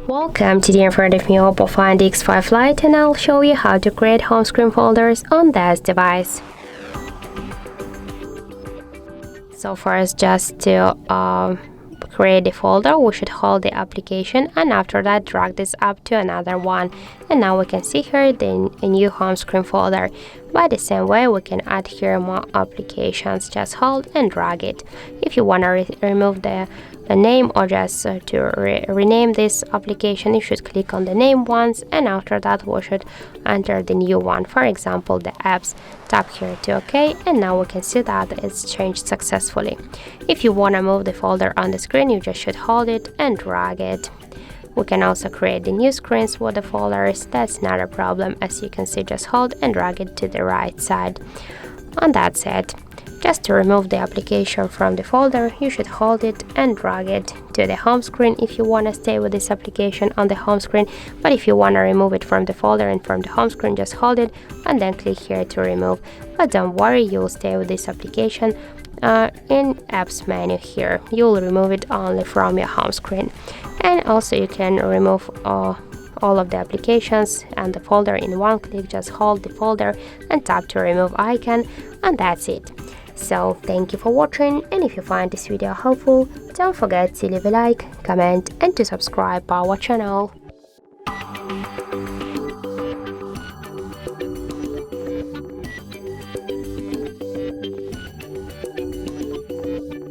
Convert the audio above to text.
Welcome, today in front of me OPPO Find X5 Lite, and I'll show you how to create home screen folders on this device. So first, just to create the folder, we should hold the application, and after that drag this up to another one, and now we can see here a new home screen folder. By the same way, we can add here more applications. Just hold and drag it. If you want to remove the name or just to rename this application, you should click on the name once, and after that we should enter the new one, for example the apps. Tap here to OK, and now we can see that it's changed successfully. If you want to move the folder on the screen, you just should hold it and drag it. We can also create the new screens with the folders. That's not a problem. As you can see, just hold and drag it to the right side. And that's it. Just to remove the application from the folder, you should hold it and drag it to the home screen if you want to stay with this application on the home screen. But if you want to remove it from the folder and from the home screen, just hold it and then click here to remove. But don't worry, you'll stay with this application in apps menu here. You'll remove it only from your home screen. And also you can remove all of the applications and the folder in one click. Just hold the folder and tap to remove icon, and that's it. So thank you for watching, and if you find this video helpful, don't forget to leave a like, comment and to subscribe our channel.